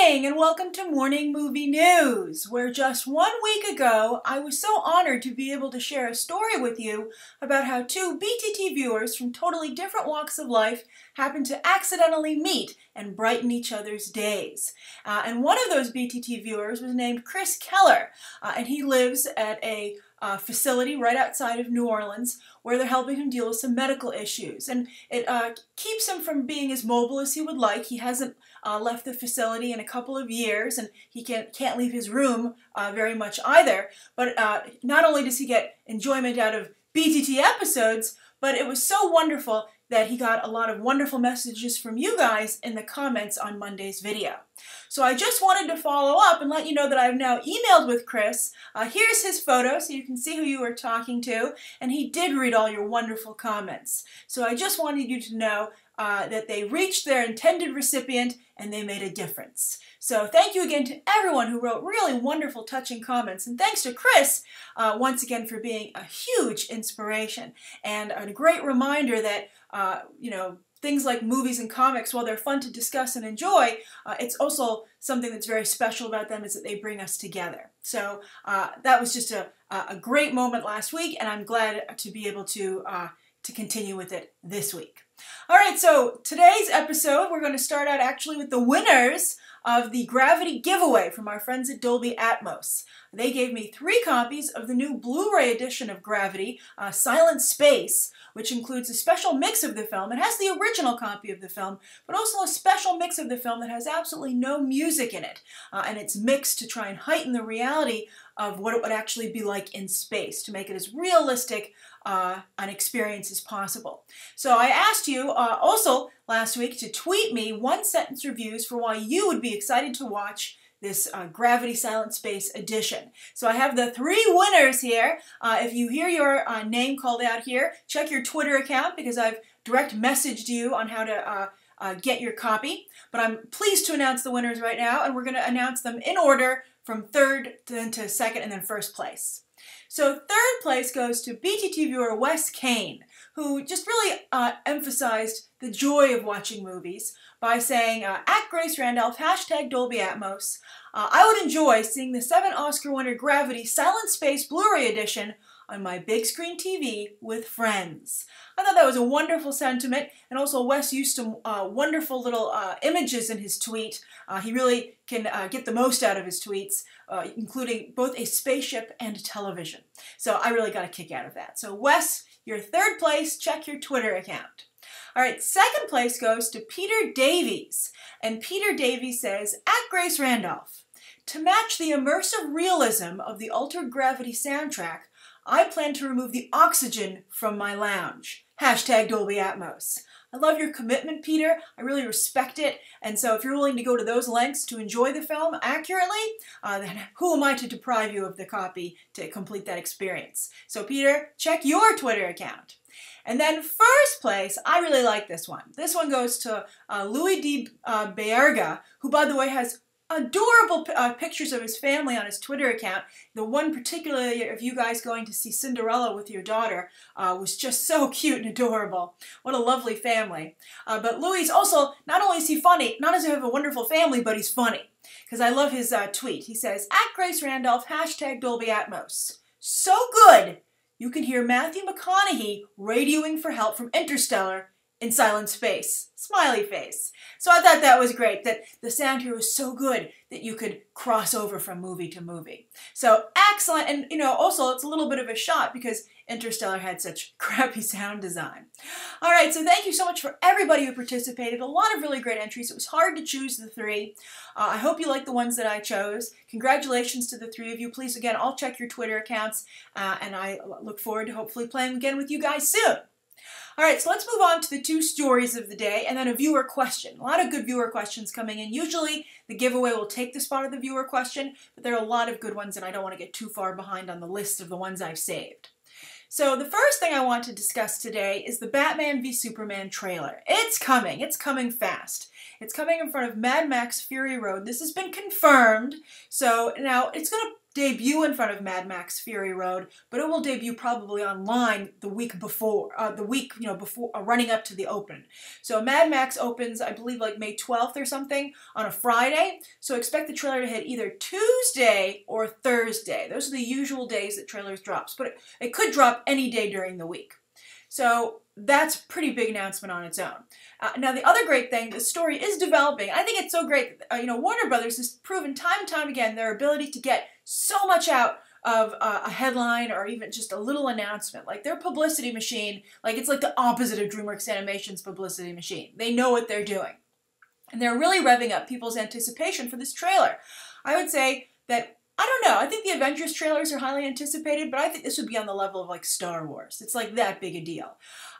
morning and welcome to Morning Movie News, where just 1 week ago I was so honored to be able to share a story with you about how two BTT viewers from totally different walks of life happened to accidentally meet and brighten each other's days. And one of those BTT viewers was named Chris Keller, and he lives at a facility right outside of New Orleans where they're helping him deal with some medical issues. And it keeps him from being as mobile as he would like. He hasn't left the facility in a couple of years, and he can't leave his room very much either. But not only does he get enjoyment out of BTT episodes, but it was so wonderful that he got a lot of wonderful messages from you guys in the comments on Monday's video. So I just wanted to follow up and let you know that I've now emailed with Chris. Here's his photo so you can see who you were talking to, and he did read all your wonderful comments. So I just wanted you to know that they reached their intended recipient and they made a difference. So thank you again to everyone who wrote really wonderful, touching comments, and thanks to Chris once again for being a huge inspiration and a great reminder that things like movies and comics, while they're fun to discuss and enjoy, it's also something that's very special about them is that they bring us together. So that was just a great moment last week, and I'm glad to be able to continue with it this week. All right, so today's episode, we're going to start out actually with the winners of the Gravity giveaway from our friends at Dolby Atmos. They gave me 3 copies of the new Blu-ray edition of Gravity, Silent Space, which includes a special mix of the film. It has the original copy of the film, but also a special mix of the film that has absolutely no music in it. And it's mixed to try and heighten the reality of what it would actually be like in space, to make it as realistic an experience as possible. So I asked you also last week to tweet me 1-sentence reviews for why you would be excited to watch this Gravity Silent Space edition. So I have the 3 winners here. If you hear your name called out here, check your Twitter account because I've direct messaged you on how to get your copy. But I'm pleased to announce the winners right now, and we're going to announce them in order from 3rd then to 2nd and then 1st place. So 3rd place goes to BTT viewer Wes Kane, who just really emphasized the joy of watching movies by saying, at Grace Randolph, hashtag Dolby Atmos, I would enjoy seeing the 7 Oscar winner Gravity Silent Space Blu-ray edition on my big screen TV with friends. I thought that was a wonderful sentiment, and also Wes used some wonderful little images in his tweet. He really can get the most out of his tweets, including both a spaceship and a television. So I really got a kick out of that. So Wes, your 3rd place, check your Twitter account. All right, 2nd place goes to Peter Davies, and Peter Davies says, at Grace Randolph, to match the immersive realism of the Altered Gravity soundtrack, I plan to remove the oxygen from my lounge. Hashtag Dolby Atmos. I love your commitment, Peter. I really respect it. And so if you're willing to go to those lengths to enjoy the film accurately, then who am I to deprive you of the copy to complete that experience? So Peter, check your Twitter account. And then 1st place, I really like this one. This one goes to Louis D. Berga, who, by the way, has adorable pictures of his family on his Twitter account. The one particularly of you guys going to see Cinderella with your daughter was just so cute and adorable. What a lovely family. But Louis also, not only is he funny, not does he have a wonderful family, but he's funny. Because I love his tweet. He says, at Grace Randolph, hashtag Dolby Atmos. So good, you can hear Matthew McConaughey radioing for help from Interstellar in silent space. Smiley face. So I thought that was great, that the sound here was so good that you could cross over from movie to movie. So excellent, and also it's a little bit of a shot because Interstellar had such crappy sound design. All right, so thank you so much for everybody who participated. A lot of really great entries. It was hard to choose the 3. I hope you like the ones that I chose. Congratulations to the 3 of you. Please, again, I'll check your Twitter accounts, and I look forward to hopefully playing again with you guys soon. All right, so let's move on to the 2 stories of the day and then a viewer question. A lot of good viewer questions coming in. Usually the giveaway will take the spot of the viewer question, but there are a lot of good ones and I don't want to get too far behind on the list of the ones I've saved. So the first thing I want to discuss today is the Batman v Superman trailer. It's coming fast. It's coming in front of Mad Max Fury Road. This has been confirmed, so now it's going to debut in front of Mad Max Fury Road, but it will debut probably online the week before, before running up to the open. So Mad Max opens, I believe, like May 12th or something on a Friday. So expect the trailer to hit either Tuesday or Thursday. Those are the usual days that trailers drops, but it could drop any day during the week. So that's a pretty big announcement on its own. Now, the other great thing, the story is developing. I think it's so great that, Warner Brothers has proven time and time again their ability to get so much out of a headline or even just a little announcement. Like their publicity machine, it's like the opposite of DreamWorks Animation's publicity machine. They know what they're doing. And they're really revving up people's anticipation for this trailer. I would say that, I don't know, I think the Avengers trailers are highly anticipated, but I think this would be on the level of like Star Wars. It's like that big a deal.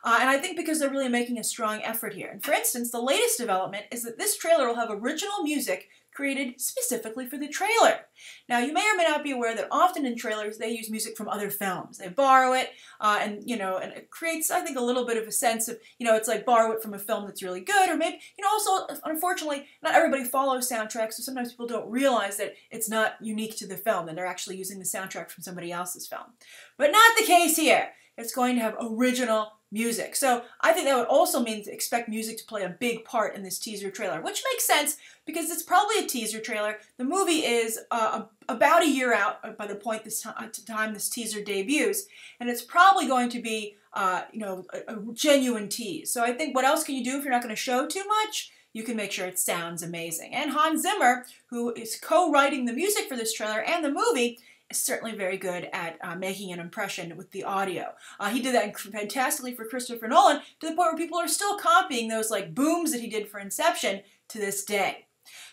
And I think because they're really making a strong effort here. And for instance, the latest development is that this trailer will have original music created specifically for the trailer. Now, you may or may not be aware that often in trailers they use music from other films. They borrow it, and it creates, I think, a little bit of a sense of, it's like borrow it from a film that's really good, or maybe, also, unfortunately, not everybody follows soundtracks, so sometimes people don't realize that it's not unique to the film, and they're actually using the soundtrack from somebody else's film. But not the case here. It's going to have original music. So I think that would also mean to expect music to play a big part in this teaser trailer, which makes sense because it's probably a teaser trailer. The movie is about a year out by the point time this teaser debuts, and it's probably going to be a genuine tease. So I think what else can you do if you're not going to show too much? You can make sure it sounds amazing. And Hans Zimmer, who is co-writing the music for this trailer and the movie, is certainly very good at making an impression with the audio. He did that fantastically for Christopher Nolan to the point where people are still copying those booms that he did for Inception to this day.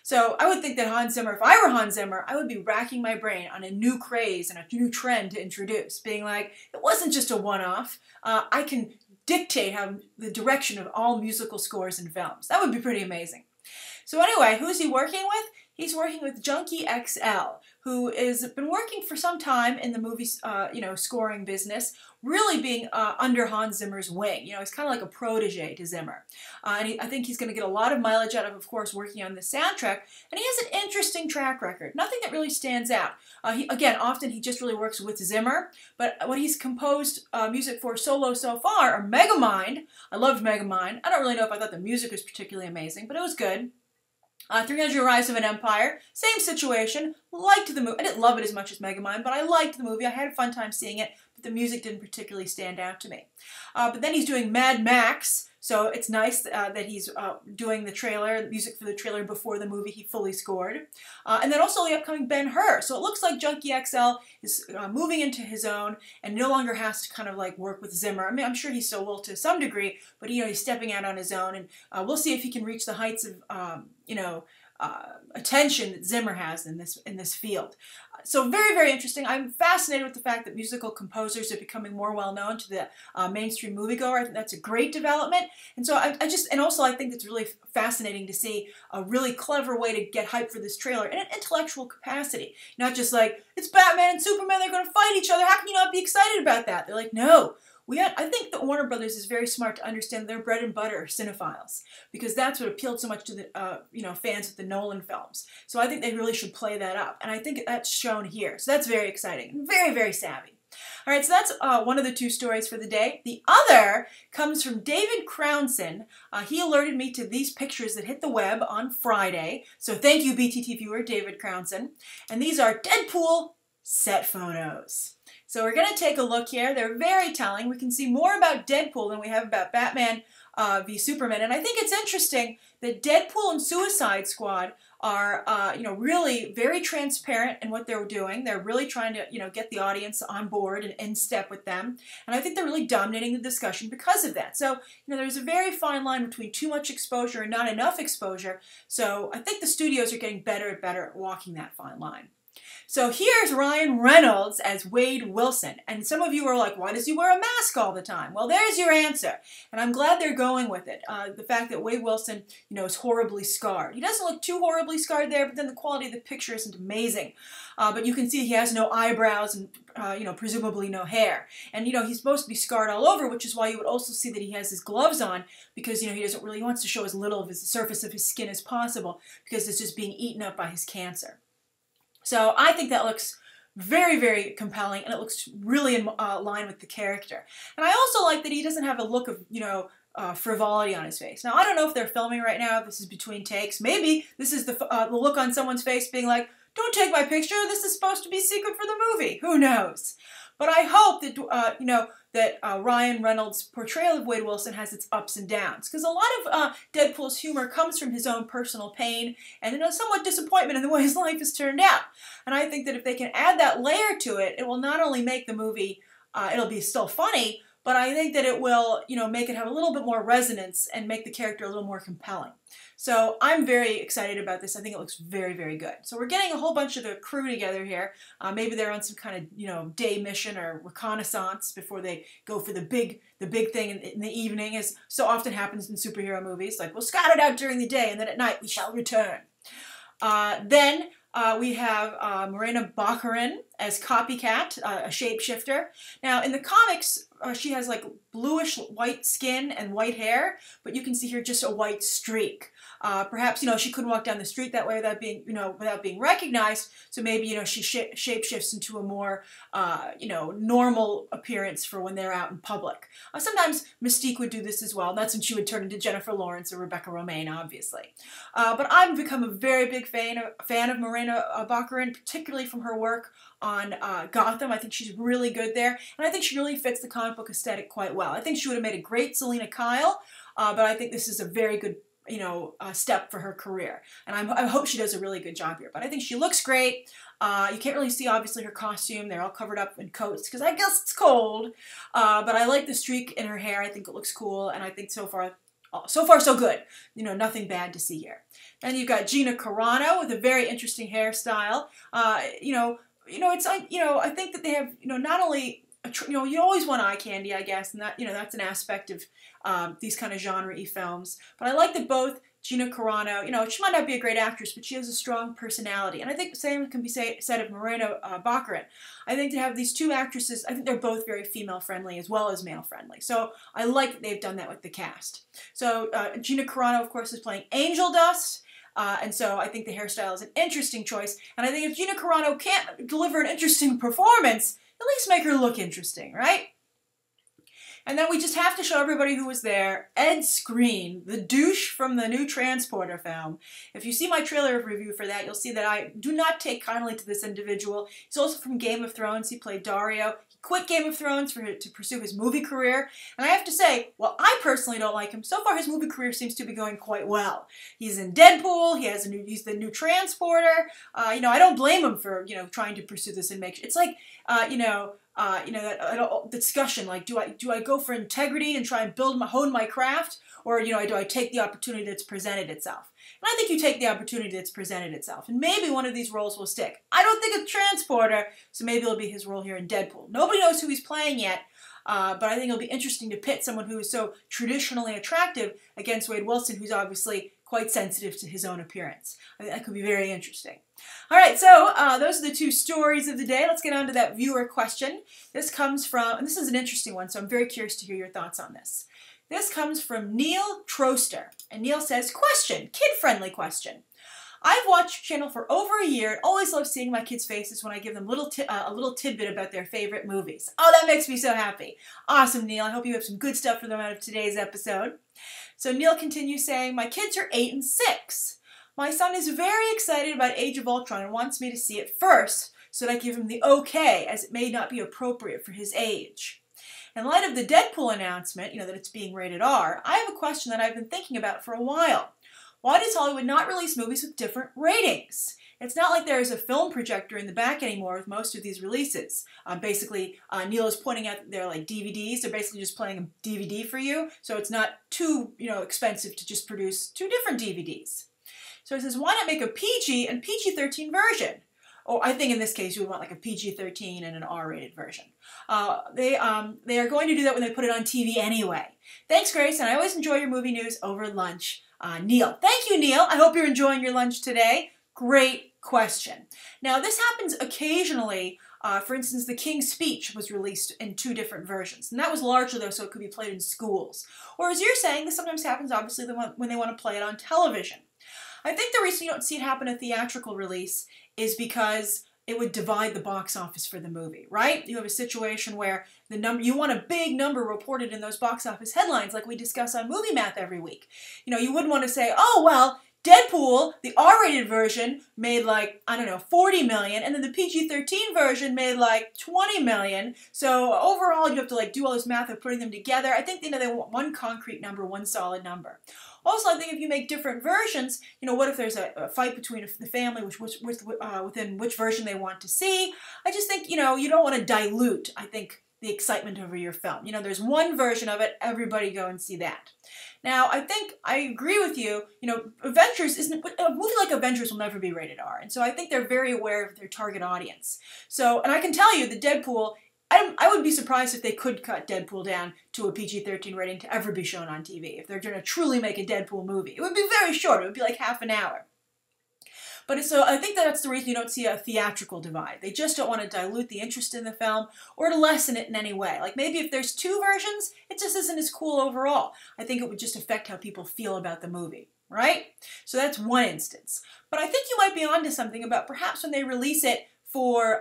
So I would think that Hans Zimmer, if I were Hans Zimmer, I would be racking my brain on a new craze and a new trend to introduce, being like, it wasn't just a one-off. I can dictate the direction of all musical scores in films. That would be pretty amazing. So anyway, who's he working with? He's working with Junkie XL, who has been working for some time in the movie, scoring business, really being under Hans Zimmer's wing. He's kind of like a protege to Zimmer. I think he's going to get a lot of mileage out of course, working on the soundtrack. And he has an interesting track record. Nothing that really stands out. Often he just really works with Zimmer. But what he's composed music for solo so far are Megamind. I loved Megamind. I don't really know if I thought the music was particularly amazing, but it was good. 300 Rise of an Empire, same situation, liked the movie. I didn't love it as much as Megamind, but I liked the movie. I had a fun time seeing it, but the music didn't particularly stand out to me. But then he's doing Mad Max, so it's nice that he's doing the music for the trailer before the movie he fully scored. And then also the upcoming Ben-Hur. So it looks like Junkie XL is moving into his own and no longer has to kind of work with Zimmer. I mean, I'm sure he still will to some degree, but he's stepping out on his own, and we'll see if he can reach the heights of attention that Zimmer has in this field. So very, very interesting. I'm fascinated with the fact that musical composers are becoming more well known to the mainstream moviegoer. I think that's a great development. And so I think it's really fascinating to see a really clever way to get hype for this trailer in an intellectual capacity. Not just like, it's Batman and Superman, they're going to fight each other. How can you not be excited about that? They're like, no. I think that Warner Brothers is very smart to understand their bread and butter are cinephiles, because that's what appealed so much to the fans of the Nolan films. So I think they really should play that up, and I think that's shown here. So that's very exciting and very, very savvy. All right, so that's one of the two stories for the day. The other comes from David Crownson. He alerted me to these pictures that hit the web on Friday. So thank you, BTT viewer David Crownson. And these are Deadpool set photos. So we're going to take a look here. They're very telling. We can see more about Deadpool than we have about Batman v Superman. And I think it's interesting that Deadpool and Suicide Squad are, really very transparent in what they're doing. They're really trying to, get the audience on board and in step with them. And I think they're really dominating the discussion because of that. So, there's a very fine line between too much exposure and not enough exposure. So I think the studios are getting better at walking that fine line. So here's Ryan Reynolds as Wade Wilson. And some of you are like, why does he wear a mask all the time? Well, there's your answer. And I'm glad they're going with it. The fact that Wade Wilson, is horribly scarred. He doesn't look too horribly scarred there, but then the quality of the picture isn't amazing. But you can see he has no eyebrows and, presumably no hair. And, he's supposed to be scarred all over, which is why you would also see that he has his gloves on because, he wants to show as little of the surface of his skin as possible because it's just being eaten up by his cancer. So I think that looks very, very compelling, and it looks really in line with the character. And I also like that he doesn't have a look of, frivolity on his face. Now, I don't know if they're filming right now, if this is between takes. Maybe this is the look on someone's face being like, don't take my picture, this is supposed to be secret for the movie. Who knows? But I hope that, that Ryan Reynolds' portrayal of Wade Wilson has its ups and downs. Because a lot of Deadpool's humor comes from his own personal pain and somewhat disappointment in the way his life has turned out. And I think that if they can add that layer to it, it will not only make the movie, it'll be still funny, but I think that it will, make it have a little bit more resonance and make the character a little more compelling. So I'm very excited about this. I think it looks very, very good. So we're getting a whole bunch of the crew together here. Maybe they're on some kind of, day mission or reconnaissance before they go for the big thing in the evening, as so often happens in superhero movies. Like, we'll scout it out during the day, and then at night we shall return. Then we have Morena Baccarin as Copycat, a shapeshifter. Now, in the comics, she has like bluish white skin and white hair, but you can see here just a white streak. Perhaps, she couldn't walk down the street that way without being recognized. So maybe, she shapeshifts into a more, normal appearance for when they're out in public. Sometimes Mystique would do this as well. That's when she would turn into Jennifer Lawrence or Rebecca Romijn, obviously. But I've become a very big fan of Morena Baccarin, particularly from her work on Gotham. I think she's really good there, and I think she really fits the comic book aesthetic quite well. I think she would have made a great Selina Kyle, but I think this is a very good step for her career. And I hope she does a really good job here. But I think she looks great. You can't really see, obviously, her costume. They're all covered up in coats because I guess it's cold. But I like the streak in her hair. I think it looks cool. And I think so far, so good. Nothing bad to see here. Then you've got Gina Carano with a very interesting hairstyle. I think that they have, not only you always want eye candy, I guess, and that, that's an aspect of these kind of genre-y films. But I like that both Gina Carano, she might not be a great actress, but she has a strong personality. And I think the same can be said of Morena Baccarin. I think to have these two actresses, I think they're both very female-friendly as well as male-friendly. So I like that they've done that with the cast. So Gina Carano, of course, is playing Angel Dust. And so I think the hairstyle is an interesting choice. And I think if Gina Carano can't deliver an interesting performance, at least make her look interesting, right? And then we just have to show everybody who was there. Ed Skrein, the douche from the new Transporter film. If you see my trailer review for that, you'll see that I do not take kindly to this individual. He's also from Game of Thrones. He played Dario. He quit Game of Thrones to pursue his movie career. And I have to say, while I personally don't like him, so far his movie career seems to be going quite well. He's in Deadpool. He's the new Transporter. I don't blame him for, trying to pursue this and make. It's like, that discussion, like, do I go for integrity and try and hone my craft, or, do I take the opportunity that's presented itself? And I think you take the opportunity that's presented itself, and maybe one of these roles will stick. I don't think it's Transporter, so maybe it'll be his role here in Deadpool. Nobody knows who he's playing yet, but I think it'll be interesting to pit someone who is so traditionally attractive against Wade Wilson, who's obviously quite sensitive to his own appearance. I think that could be very interesting. All right, so those are the two stories of the day. Let's get on to that viewer question. This comes from, and this is an interesting one, so I'm very curious to hear your thoughts on this. This comes from Neil Troster, and Neil says, question, kid-friendly question. I've watched your channel for over a year and always love seeing my kids' faces when I give them a little tidbit about their favorite movies. Oh, that makes me so happy. Awesome, Neil. I hope you have some good stuff for them out of today's episode. So Neil continues saying, my kids are 8 and 6. My son is very excited about Age of Ultron and wants me to see it first so that I give him the okay, as it may not be appropriate for his age. In light of the Deadpool announcement, that it's being rated R, I have a question that I've been thinking about for a while. Why does Hollywood not release movies with different ratings? It's not like there is a film projector in the back anymore with most of these releases. Basically, Neil is pointing out that they're like DVDs. They're basically just playing a DVD for you, so it's not too expensive to just produce 2 different DVDs. So he says, why not make a PG and PG-13 version? Or I think in this case you would want like a PG-13 and an R-rated version. They are going to do that when they put it on TV anyway. Thanks, Grace, and I always enjoy your movie news over lunch. Neil. Thank you, Neil. I hope you're enjoying your lunch today. Great question. Now, this happens occasionally. For instance, The King's Speech was released in 2 different versions, and that was largely, though, so it could be played in schools. Or as you're saying, this sometimes happens, obviously, when they want to play it on television. I think the reason you don't see it happen in a theatrical release is because it would divide the box office for the movie, right? You have a situation where you want a big number reported in those box office headlines like we discuss on Movie Math every week. You wouldn't want to say, oh, well, Deadpool, the R-rated version, made like, I don't know, 40 million, and then the PG-13 version made like 20 million. So overall, you have to like do all this math of putting them together. I think they want one concrete number, one solid number. Also, I think if you make different versions, what if there's a fight between the family within which version they want to see? I just think, you don't want to dilute, I think, the excitement over your film. There's one version of it, everybody go and see that. Now, I think I agree with you, Avengers a movie like Avengers will never be rated R, and so I think they're very aware of their target audience. So, and I can tell you that Deadpool, I would be surprised if they could cut Deadpool down to a PG-13 rating to ever be shown on TV, if they're going to truly make a Deadpool movie. It would be very short, it would be like half an hour. But so I think that's the reason you don't see a theatrical divide. They just don't want to dilute the interest in the film or to lessen it in any way. Like maybe if there's two versions, it just isn't as cool overall. I think it would just affect how people feel about the movie, right? So that's one instance. But I think you might be onto something about perhaps when they release it for,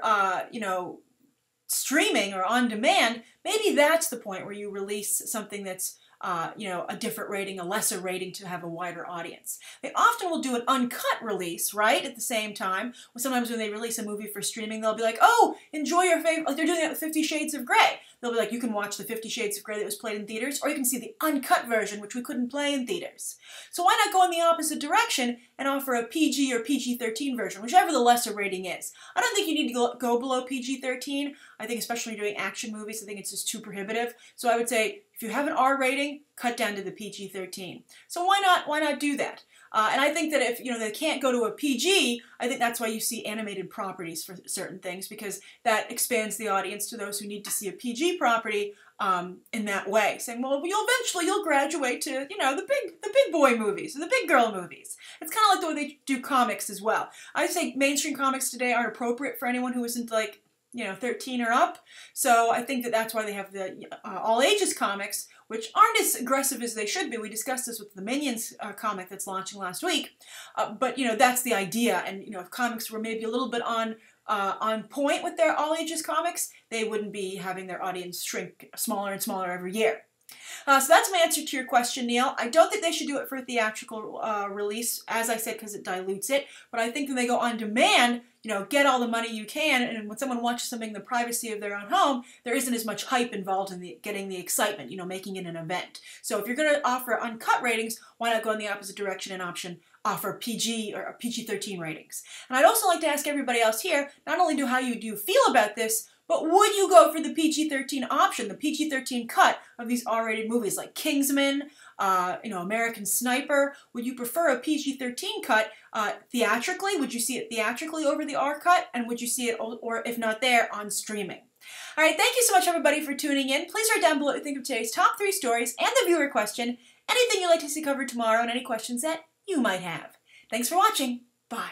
streaming or on demand, maybe that's the point where you release something that's a different rating, a lesser rating to have a wider audience. They often will do an uncut release, right, at the same time. Sometimes when they release a movie for streaming, they'll be like, oh, enjoy your favorite, like they're doing it with 50 Shades of Grey. They'll be like, you can watch the 50 Shades of Grey that was played in theaters, or you can see the uncut version, which we couldn't play in theaters. So why not go in the opposite direction and offer a PG or PG-13 version, whichever the lesser rating is. I don't think you need to go below PG-13. I think especially when you're doing action movies, I think it's just too prohibitive. So I would say, if you have an R rating, cut down to the PG-13. So why not do that? And I think that if they can't go to a PG, I think that's why you see animated properties for certain things, because that expands the audience to those who need to see a PG property in that way. Saying, well, you'll graduate to the big boy movies or the big girl movies. It's kind of like the way they do comics as well. I think mainstream comics today aren't appropriate for anyone who isn't like 13 or up. So I think that's why they have the all ages comics, which aren't as aggressive as they should be. We discussed this with the Minions comic that's launching last week. But that's the idea. And if comics were maybe a little bit on point with their all ages comics, they wouldn't be having their audience shrink smaller and smaller every year. So that's my answer to your question, Neil. I don't think they should do it for a theatrical release, as I said, because it dilutes it. But I think when they go on demand, get all the money you can, and when someone watches something in the privacy of their own home, there isn't as much hype involved in getting the excitement, making it an event. So if you're going to offer uncut ratings, why not go in the opposite direction and offer PG or PG-13 ratings? And I'd also like to ask everybody else here, not only how you do feel about this, but would you go for the PG-13 option, the PG-13 cut of these R-rated movies like Kingsman, American Sniper? Would you prefer a PG-13 cut theatrically? Would you see it theatrically over the R cut? And would you see it, or if not there, on streaming? All right, thank you so much, everybody, for tuning in. Please write down below what you think of today's top 3 stories and the viewer question, anything you'd like to see covered tomorrow, and any questions that you might have. Thanks for watching. Bye.